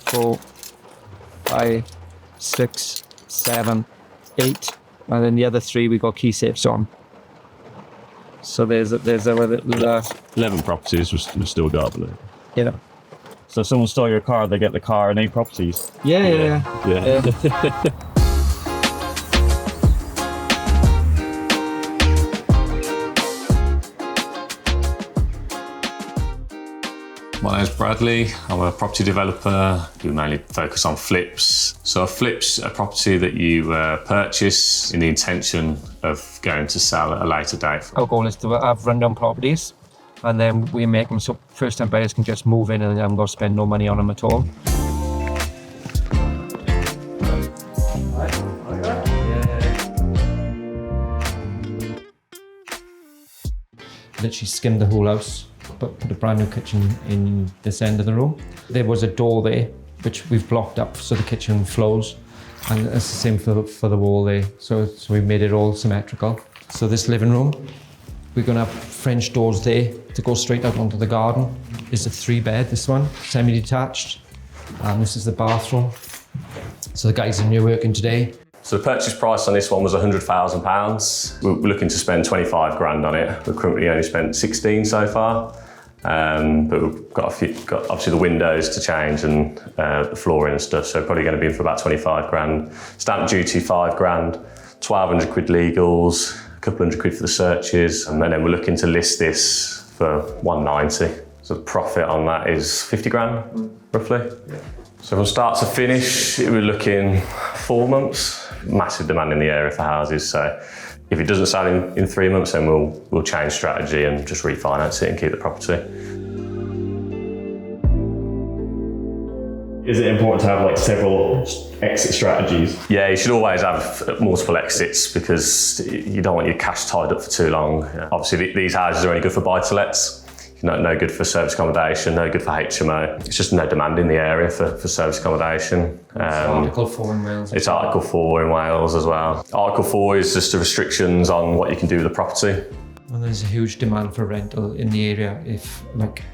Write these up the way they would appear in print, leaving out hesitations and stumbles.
4, 5, 6, 7, 8, and then the other 3 we got key safes on. So there's a little 11 properties we've still got, I believe. Yeah. So if someone stole your car, they get the car and 8 properties. Yeah. My name's Bradley. I'm a property developer. We mainly focus on flips. So a flip's a property that you purchase in the intention of going to sell at a later date. Our goal is to have rundown properties, and then we make them so first-time buyers can just move in and haven't got to spend no money on them at all. Literally skimmed the whole house, but put a brand new kitchen in this end of the room. There was a door there, which we've blocked up so the kitchen flows, and it's the same for the wall there. So we made it all symmetrical. So this living room, we're gonna have French doors there to go straight out onto the garden. It's a 3-bed, this one, semi-detached, and this is the bathroom. So the guys in here working today. So the purchase price on this one was £100,000. We're looking to spend 25 grand on it. We've currently only spent 16 so far. But we've got obviously the windows to change and the flooring and stuff, so probably going to be in for about 25 grand. Stamp duty 5 grand, 1,200 quid legals, a couple hundred quid for the searches, and then we're looking to list this for 190. So the profit on that is 50 grand, roughly. Yeah. So from start to finish, we're looking 4 months. Massive demand in the area for houses, so if it doesn't sell in 3 months, then we'll change strategy and just refinance it and keep the property. Is it important to have like several exit strategies? Yeah, you should always have multiple exits because you don't want your cash tied up for too long. Obviously, these houses are only good for buy-to-lets. No good for service accommodation, no good for HMO. It's just no demand in the area for service accommodation. It's Article 4 in Wales. It's Article 4 in Wales as well. Article 4 is just the restrictions on what you can do with the property. And there's a huge demand for rental in the area. If like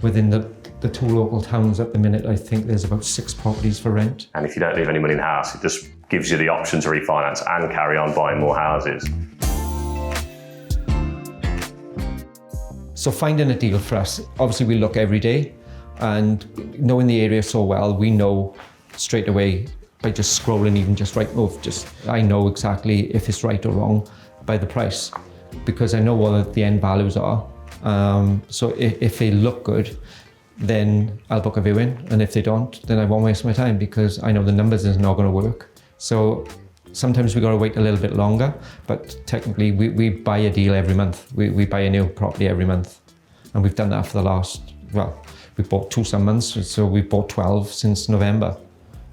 within the 2 local towns at the minute, I think there's about 6 properties for rent. And if you don't leave any money in the house, it just gives you the option to refinance and carry on buying more houses. So finding a deal for us, obviously we look every day, and knowing the area so well, we know straight away by just scrolling, even just Rightmove, I know exactly if it's right or wrong by the price, because I know what the end values are. So if they look good, then I'll book a viewing, and if they don't, then I won't waste my time because I know the numbers is not going to work. So sometimes we got to wait a little bit longer, but technically we buy a deal every month. We buy a new property every month, and we've done that for the last, we bought 2 some months, so we bought 12 since November.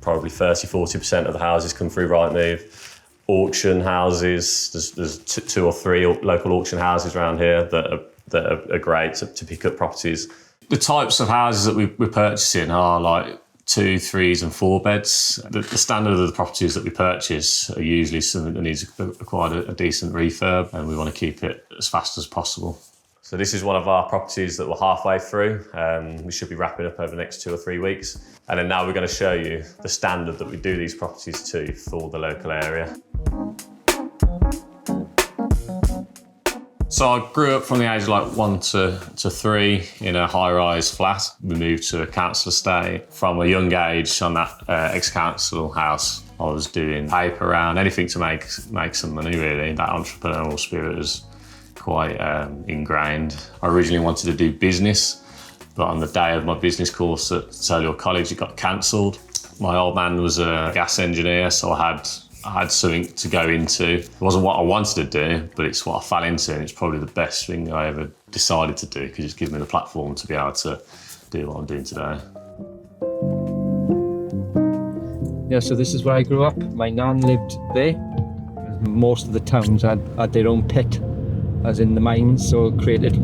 Probably 30-40% of the houses come through Rightmove. Auction houses, there's 2 or 3 local auction houses around here that are great to pick up properties. The types of houses that we're purchasing are like 2, 3s and 4 beds. The standard of the properties that we purchase are usually something that needs quite a decent refurb, and we want to keep it as fast as possible. So this is one of our properties that we're halfway through. We should be wrapping up over the next 2 or 3 weeks. And then now we're going to show you the standard that we do these properties to for the local area. So I grew up from the age of like 1 to 3 in a high-rise flat. We moved to a council estate. From a young age on that ex-council house, I was doing paper around, anything to make some money really. That entrepreneurial spirit was quite ingrained. I originally wanted to do business, but on the day of my business course at Solihull College, it got cancelled. My old man was a gas engineer, so I had something to go into. It wasn't what I wanted to do, but it's what I fell into, and it's probably the best thing I ever decided to do because it's given me the platform to be able to do what I'm doing today. Yeah, so this is where I grew up. My nan lived there. Most of the towns had their own pit, as in the mines, so it created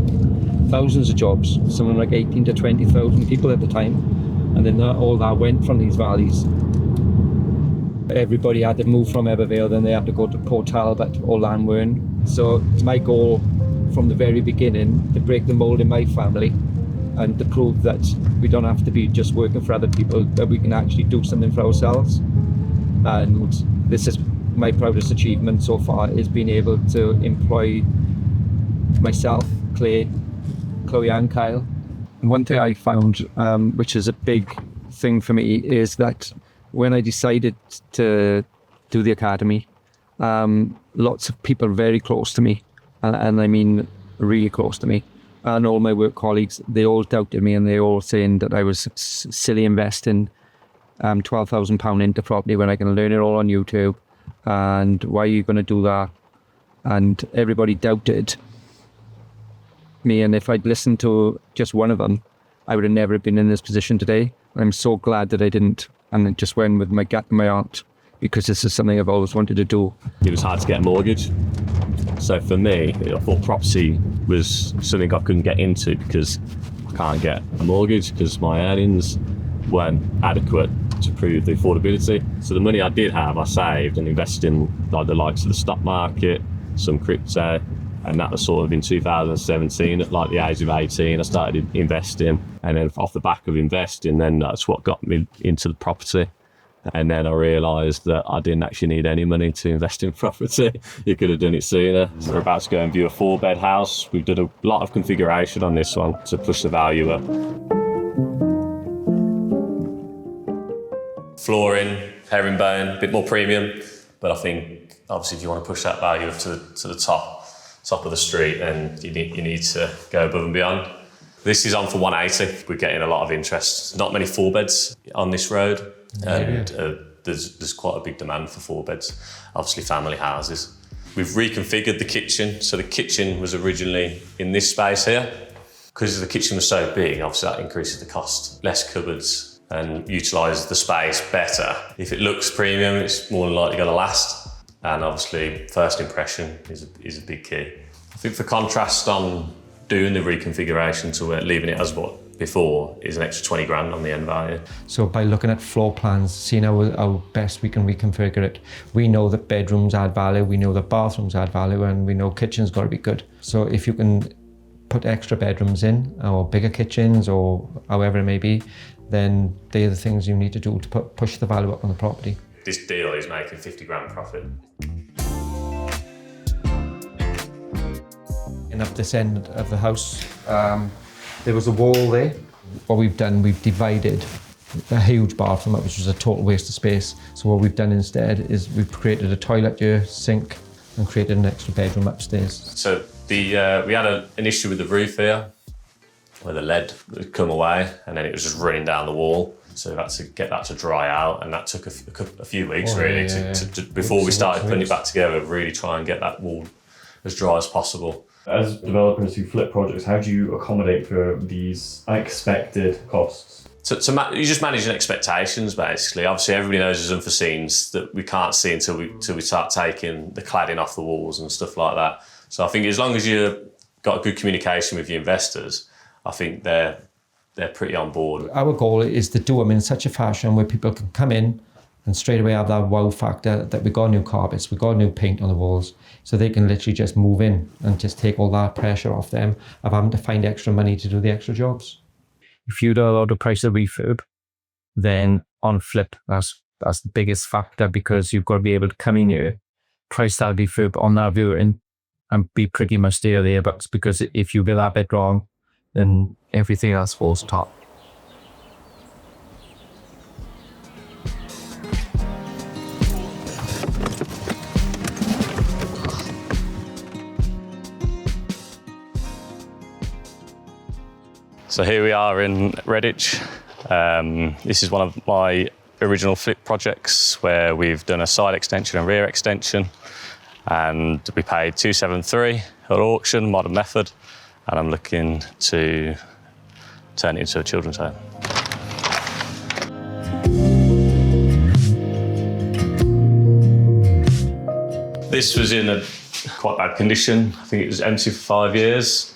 thousands of jobs, something like 18 to 20,000 people at the time, and then all that went from these valleys. Everybody had to move from Ebervale, then they had to go to Port Talbot or Llanwern. So it's my goal from the very beginning to break the mould in my family and to prove that we don't have to be just working for other people, that we can actually do something for ourselves. And this is my proudest achievement so far, is being able to employ myself, Chloe and Kyle. One thing I found, which is a big thing for me, is that when I decided to do the academy, lots of people very close to me, and I mean really close to me, and all my work colleagues, they all doubted me, and they all saying that I was silly investing £12,000 into property when I can learn it all on YouTube, and why are you going to do that? And everybody doubted me, and if I'd listened to just one of them, I would have never been in this position today. I'm so glad that I didn't, and it just went with my gut and my heart, because this is something I've always wanted to do. It was hard to get a mortgage. So for me, I thought property was something I couldn't get into because I can't get a mortgage because my earnings weren't adequate to prove the affordability. So the money I did have, I saved and invested in like the likes of the stock market, some crypto, and that was sort of in 2017, at like the age of 18, I started investing. And then off the back of investing, then that's what got me into the property. And then I realised that I didn't actually need any money to invest in property. You could have done it sooner. So we're about to go and view a 4-bed house. We've done a lot of configuration on this one to push the value up. Flooring, herringbone, a bit more premium, but I think obviously if you want to push that value up to the top of the street, then you need to go above and beyond. This is on for 180. We're getting a lot of interest. Not many 4-beds on this road, and there's quite a big demand for 4-beds. Obviously, family houses. We've reconfigured the kitchen. So the kitchen was originally in this space here. Because the kitchen was so big, obviously that increases the cost. Less cupboards and utilise the space better. If it looks premium, it's more than likely going to last. And obviously, first impression is a big key. I think for contrast on doing the reconfiguration to leaving it as what before is an extra 20 grand on the end value. So by looking at floor plans, seeing how best we can reconfigure it, we know that bedrooms add value, we know that bathrooms add value, and we know kitchen's got to be good. So if you can put extra bedrooms in, or bigger kitchens, or however it may be, then they're the things you need to do to push the value up on the property. This deal is making 50 grand profit. And up this end of the house, there was a wall there. What we've done, we've divided a huge bathroom up, which was a total waste of space. So what we've done instead is we've created a toilet here, sink, and created an extra bedroom upstairs. So we had an issue with the roof here, where the lead had come away, and then it was just running down the wall. So we had to get that to dry out, and that took a few weeks before we started putting it back together, really try and get that wall as dry as possible. As developers who flip projects, how do you accommodate for these unexpected costs? You just manage expectations, basically. Obviously, everybody knows there's unforeseens that we can't see until we start taking the cladding off the walls and stuff like that. So I think as long as you've got a good communication with your investors, I think they're pretty on board. Our goal is to do them in such a fashion where people can come in and straight away have that wow factor that we got new carpets, we got new paint on the walls, so they can literally just move in and just take all that pressure off them of having to find extra money to do the extra jobs. If you don't know the price of refurb, then on flip, that's the biggest factor, because you've got to be able to come in here, price that refurb on that viewing, and be pretty much thereabouts, because if you get that bit wrong, then everything else falls top. So here we are in Redditch. This is one of my original flip projects where we've done a side extension and rear extension, and we paid 273 at auction, modern method, and I'm looking to turn it into a children's home. This was in a quite bad condition. I think it was empty for 5 years.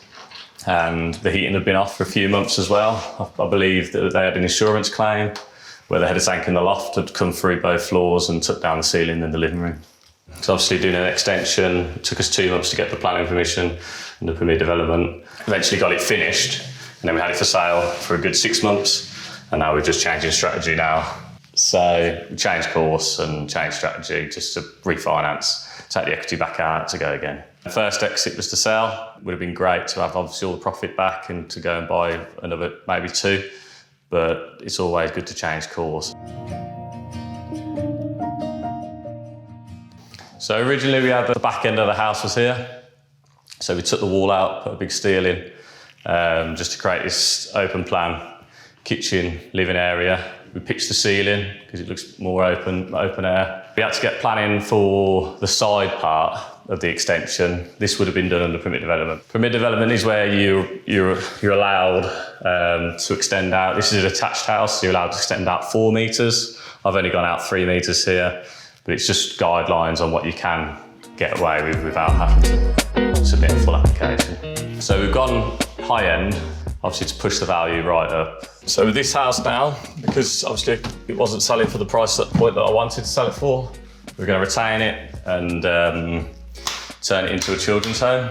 And the heating had been off for a few months as well. I believe that they had an insurance claim where the header tank in the loft had come through both floors and took down the ceiling in the living room. So obviously doing an extension, it took us 2 months to get the planning permission and the permit development. Eventually got it finished. And then we had it for sale for a good 6 months, and now we're just changing strategy now. So we changed course and changed strategy just to refinance, take the equity back out to go again. The first exit was to sell. It would have been great to have obviously all the profit back and to go and buy another maybe 2, but it's always good to change course. So originally we had the back end of the house was here. So we took the wall out, put a big steel in, just to create this open plan kitchen living area. We pitched the ceiling because it looks more open air. We had to get planning for the side part of the extension. This would have been done under permit development. Permit development is where you're allowed to extend out. This is an attached house, so you're allowed to extend out 4 metres. I've only gone out 3 metres here, but it's just guidelines on what you can get away with without having to submit a full application. So we've gone high end, obviously to push the value right up. So with this house now, because obviously it wasn't selling for the price at the point that I wanted to sell it for, we're going to retain it and turn it into a children's home.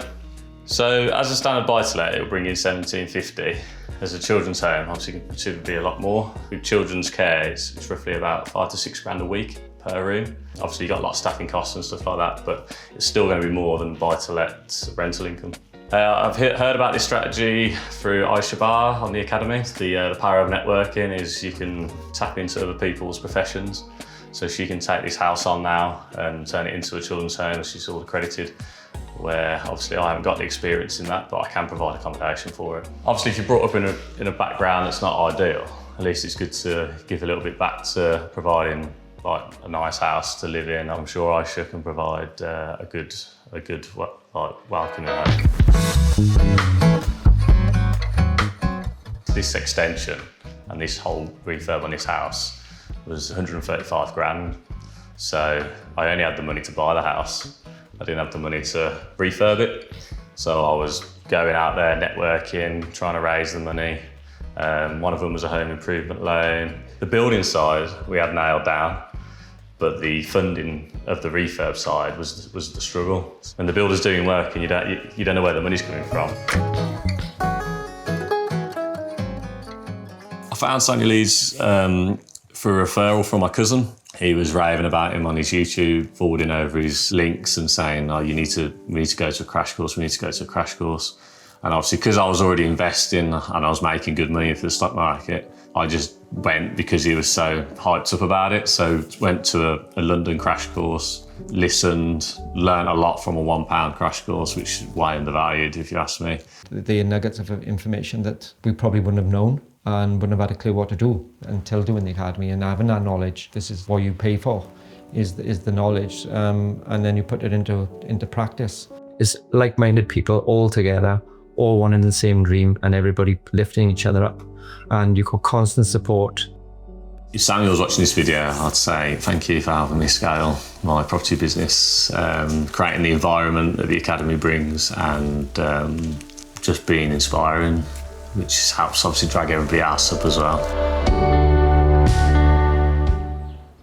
So as a standard buy-to-let, it'll bring in $1,750. As a children's home, obviously it should be a lot more. With children's care, it's roughly about £5 to £6 a week per room. Obviously you've got a lot of staffing costs and stuff like that, but it's still going to be more than buy-to-let rental income. I've heard about this strategy through Aisha Bar on the Academy. The power of networking is you can tap into other people's professions. So she can take this house on now and turn it into a children's home. She's all accredited, where obviously I haven't got the experience in that, but I can provide accommodation for it. Obviously if you're brought up in a background that's not ideal, at least it's good to give a little bit back to providing like a nice house to live in. I'm sure Aisha can provide a good welcoming home. This extension and this whole refurb on this house was 135 grand. So I only had the money to buy the house. I didn't have the money to refurb it. So I was going out there networking, trying to raise the money. One of them was a home improvement loan. The building side we had nailed down, but the funding of the refurb side was the struggle. When the builder's doing work and you don't know where the money's coming from. I found Sandy Leeds for a referral from my cousin. He was raving about him on his YouTube, forwarding over his links and saying, oh, we need to go to a crash course, we need to go to a crash course. And obviously, because I was already investing and I was making good money for the stock market, I just went because he was so hyped up about it. So went to a London crash course, listened, learned a lot from a £1 crash course, which is way undervalued if you ask me. The nuggets of information that we probably wouldn't have known and wouldn't have had a clue what to do until doing the academy and having that knowledge. This is what you pay for, is the knowledge, and then you put it into practice. It's like-minded people all together, all wanting the same dream, and everybody lifting each other up, and you got constant support. If Samuel's watching this video, I'd say thank you for helping me scale my property business, creating the environment that the academy brings, and just being inspiring, which helps obviously drag everybody else up as well.